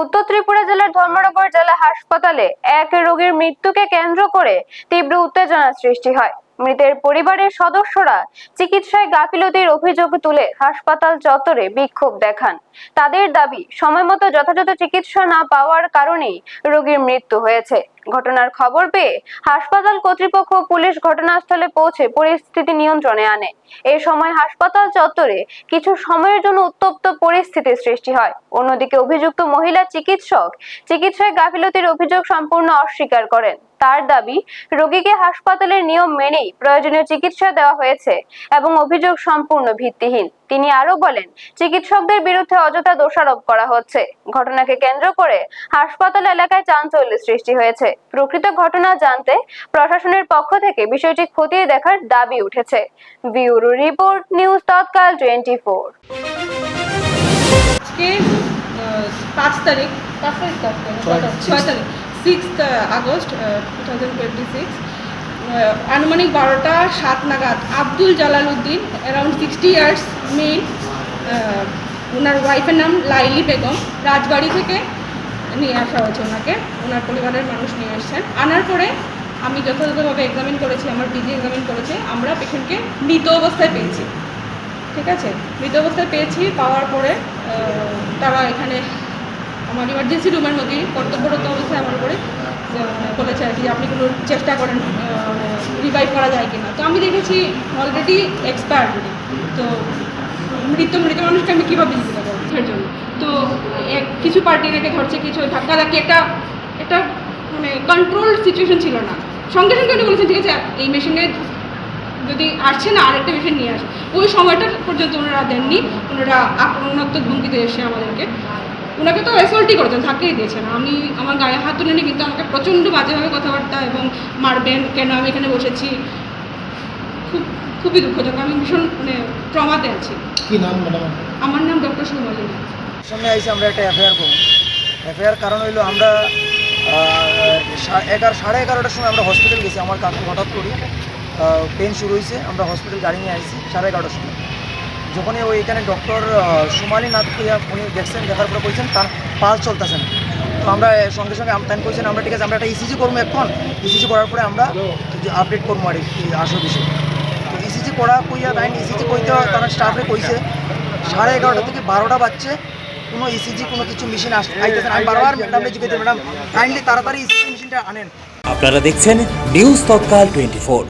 উত্তর ত্রিপুরা জেলার ধর্মনগর জেলা হাসপাতালে এক রোগীর মৃত্যুকে কেন্দ্র করে তীব্র উত্তেজনা সৃষ্টি হয়। মৃতের পরিবারের সদস্যরা চিকিৎসায় গাফিলতির অভিযোগ তুলে হাসপাতাল চত্বরে বিক্ষোভ দেখান। তাদের দাবি, সময়মতো যথাযথ চিকিৎসা না পাওয়ার কারণেই রোগীর মৃত্যু হয়েছে। ঘটনার খবর পেয়ে হাসপাতাল কর্তৃপক্ষ ও পুলিশ ঘটনাস্থলে পৌঁছে পরিস্থিতি নিয়ন্ত্রণে আনে। এই সময় হাসপাতাল চত্বরে কিছু সময়ের জন্য উত্তপ্ত পরিস্থিতির সৃষ্টি হয়। অন্যদিকে অভিযুক্ত মহিলা চিকিৎসক চিকিৎসায় গাফিলতির অভিযোগ সম্পূর্ণ অস্বীকার করেন। তার দাবি, রোগীকে হাসপাতালের নিয়ম মেনেই প্রয়োজনীয় চিকিৎসা দেওয়া হয়েছে এবং অভিযোগ সম্পূর্ণ ভিত্তিহীন। তিনি আরো বলেন, চিকিৎসকদের বিরুদ্ধে অযথা দোষারোপ করা হচ্ছে। ঘটনাকে কেন্দ্র করে হাসপাতাল এলাকায় চাঞ্চল্যের সৃষ্টি হয়েছে। প্রকৃত ঘটনা জানতে প্রশাসনের পক্ষ থেকে বিষয়টি খতিয়ে দেখার দাবি উঠেছে। ব্যুরো রিপোর্ট, নিউজ তৎকাল 24। আজকে 6 তারিখ 6 আগস্ট 2026 আনুমানিক 12টা 7 নাগাদ Abdul Jalal Uddin around 60 years male, ওনার ওয়াইফের নাম লাইলি বেগম, রাজবাড়ি থেকে নিয়ে আসা হয়েছে। ওনার পরিবারের মানুষ নিয়ে এসেছেন। আনার পরে আমি যথাযথভাবে এক্সামিন করেছি, আমার পিজি এক্সামিন করেছে। আমরা পেশেন্টকে মৃত অবস্থায় পেয়েছি। ঠিক আছে, মৃত অবস্থায় পাওয়ার পরে তারা এখানে আমার ইমার্জেন্সি রুমের মধ্যেই কর্তব্যরত অবস্থায় আমার উপরে বলেছে আর কি, আপনি কোনো চেষ্টা করেন রিভাইভ করা যায় কিনা। তো আমি দেখেছি অলরেডি এক্সপায়ার্ড। তো মৃত মানুষকে আমি কীভাবে জীবিত করবো এর জন্য? তো কিছু পার্টি রেখে ধরছে, কিছু ধাক্কাধাক্কি, একটা মানে কন্ট্রোল সিচুয়েশন ছিল না। সঙ্গে সঙ্গে উনি বলেছেন, ঠিক আছে এই মেশিনে যদি আসছে না আরেকটা মেশিন নিয়ে আসে। ওই সময়টা পর্যন্ত ওনারা দেননি। ওনারা আক্রমণাত্মক ভঙ্গিতে এসে ওনাকে তো অ্যাসল্টই করেছেন, ধাক্কাই দিয়েছেন। আমি আমার গায়ে হাত তুলে নিই, কিন্তু আমাকে প্রচণ্ড বাজেভাবে কথাবার্তা এবং মারবেন কেন, আমি এখানে বসেছি। খুবই দুঃখজনক। আমি ভীষণ ট্রমাতে আছি। কি নাম ম্যাডাম? আমার নাম ডক্টর সুমালি। সামনে আইসি আমরা একটা এফআইআর করব। এফআইআর কারণ হইলো আমরা 11:30টার সময় আমরা হসপিটাল গেছি। আমার কাকু হঠাৎ করে পেন শুরু হয়েছে, আমরা হসপিটাল গাড়ি নিয়ে আইসি 11:30টার সময়। যখনই এখানে ডক্টর সুমালি নাথ উনি দেখছেন, দেখার পরে বলছেন তার পালস চলতেছে না। তো আমরা সঙ্গে সঙ্গে তাই বলছেন আমরা ঠিক আছে আমরা একটা ইসিজি করবো। এখন ইসিজি করার পরে আমরা আপডেট করবো আর আসল বিষয়। তো ইসিজি করা কইয়া তাই ইসিজি কইতে তারা স্টাফে কইছে 11:30 থেকে 12টা বাজছে, কোনো ইসিজি কোনো কিছু মেশিন আইতেছে না। আমি বারবার ম্যাডামকে জিজ্ঞেস ম্যাডাম কাইন্ডলি তাড়াতাড়ি ইসিজি মেশিনটা আনেন। আপনারা দেখছেন নিউজ তৎকাল 24।